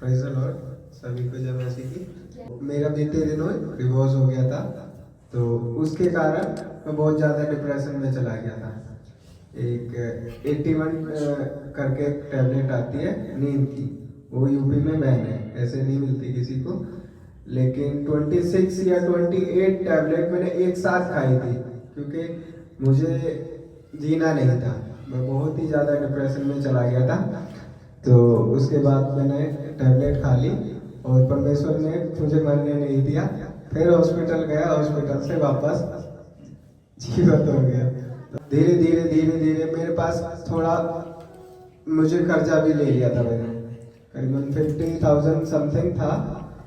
Praise the Lord, सभी को जय मसीह की। मेरा बीते दिनों डिवोर्स हो गया था, तो उसके कारण मैं बहुत ज़्यादा डिप्रेशन में चला गया था। एक 81 करके टैबलेट आती है नींद की, वो यूपी में बैन है, ऐसे नहीं मिलती किसी को। लेकिन 26 या 28 टैबलेट मैंने एक साथ खाई थी, क्योंकि मुझे जीना नहीं था। मैं बहुत ही ज़्यादा डिप्रेशन में चला गया था। तो उसके बाद मैंने टैबलेट खा ली और परमेश्वर ने मुझे मरने नहीं दिया। फिर हॉस्पिटल गया, हॉस्पिटल से वापस जीवित हो गया। धीरे धीरे धीरे धीरे मेरे पास थोड़ा, मुझे कर्जा भी ले लिया था मैंने, करीबन 50,000 समथिंग था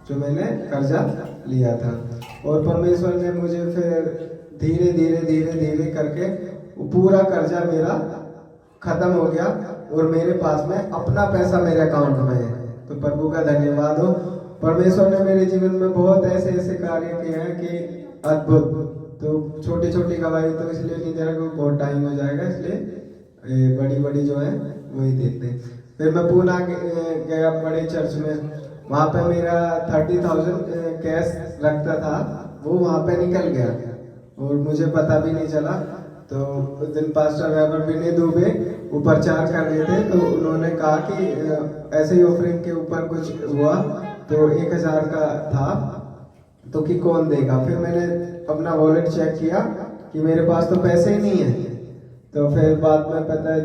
जो मैंने कर्जा लिया था। और परमेश्वर ने मुझे फिर धीरे धीरे धीरे धीरे करके वो पूरा कर्जा मेरा खत्म हो गया और मेरे पास में अपना पैसा मेरे अकाउंट में है। तो प्रभु का धन्यवाद हो। परमेश्वर ने मेरे जीवन में बहुत ऐसे ऐसे कार्य किए हैं कि अद्भुत। तो छोटी छोटी गवाही तो इसलिए नहीं दे रहा क्योंकि बहुत टाइम हो जाएगा, इसलिए बड़ी बड़ी जो है वही देते हैं। फिर मैं पूना गया बड़े चर्च में, वहाँ पे मेरा 30,000 कैश रखता था, वो वहाँ पे निकल गया और मुझे पता भी नहीं चला। तो उस दिन पास्टर वेबर विनय दुबे वो प्रचार कर रहे थे, तो उन्होंने कहा कि ऐसे ही ऑफरिंग के ऊपर कुछ हुआ, तो 1,000 का था, तो कि कौन देगा। फिर मैंने अपना वॉलेट चेक किया कि मेरे पास तो पैसे ही नहीं है। तो फिर बाद में पता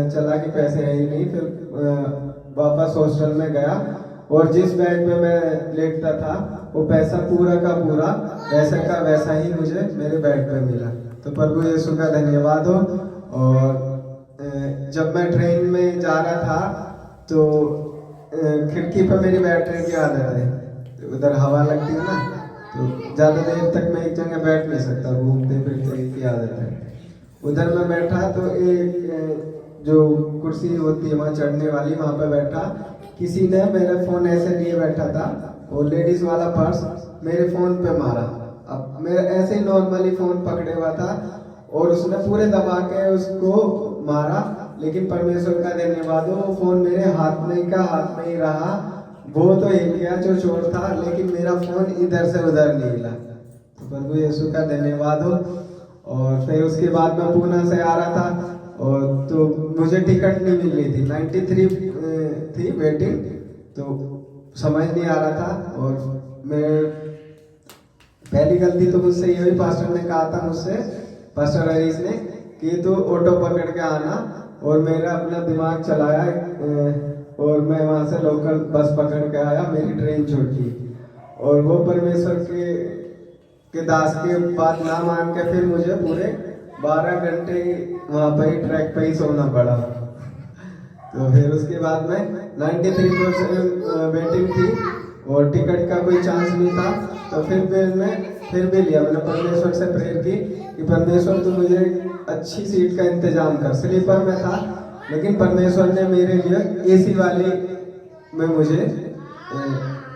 चला कि पैसे है ही नहीं। फिर वापस हॉस्टल में गया और जिस बेड पे मैं लेटता था वो पैसा पूरा का पूरा वैसा का वैसा ही मुझे मेरे बेड पे मिला। तो प्रभु यीशु का धन्यवाद हो। और जब मैं ट्रेन में जा रहा था तो खिड़की पर मेरी बैठने की आदत है, तो उधर हवा लगती है ना, तो ज़्यादा देर तक मैं एक जगह बैठ नहीं सकता, घूमते फिरते की आदत है। उधर मैं बैठा तो एक जो कुर्सी होती है वहाँ चढ़ने वाली, वहाँ पे बैठा, किसी ने मेरा फ़ोन ऐसे लिए बैठा था और लेडीज़ वाला पर्स मेरे फ़ोन पे मारा। अब मेरा ऐसे ही नॉर्मली फ़ोन पकड़े हुआ था और उसने पूरे दबा के उसको मारा, लेकिन परमेश्वर का धन्यवाद हो, वो फ़ोन मेरे हाथ में ही रहा। वो तो हिल गया जो चोर था, लेकिन मेरा फ़ोन इधर से उधर नहीं हिला। तो प्रभु यीशु का धन्यवाद हो। और फिर उसके बाद मैं पूना से आ रहा था और तो मुझे टिकट नहीं मिल रही थी, 93 थी वेटिंग, तो समझ नहीं आ रहा था। और मैं पहली गलती तो मुझसे ये हुई, पास्टर ने कहा था मुझसे, पास्टर हरीश ने, कि तो ऑटो पकड़ के आना, और मेरा अपना दिमाग चलाया और मैं वहाँ से लोकल बस पकड़ के आया, मेरी ट्रेन छूटी। और वो परमेश्वर के दास के बात ना मान के फिर मुझे पूरे 12 घंटे वहाँ पर ही ट्रैक पे ही सोना पड़ा। तो फिर उसके बाद में 93% वेटिंग थी और टिकट का कोई चांस नहीं था। तो फिर भी लिया, मैंने परमेश्वर से प्रेयर की कि परमेश्वर तू मुझे अच्छी सीट का इंतजाम कर। स्लीपर में था, लेकिन परमेश्वर ने मेरे लिए एसी वाली में मुझे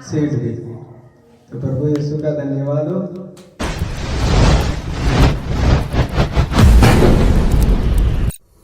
सीट दी। तो प्रभु यीशु का धन्यवाद हो।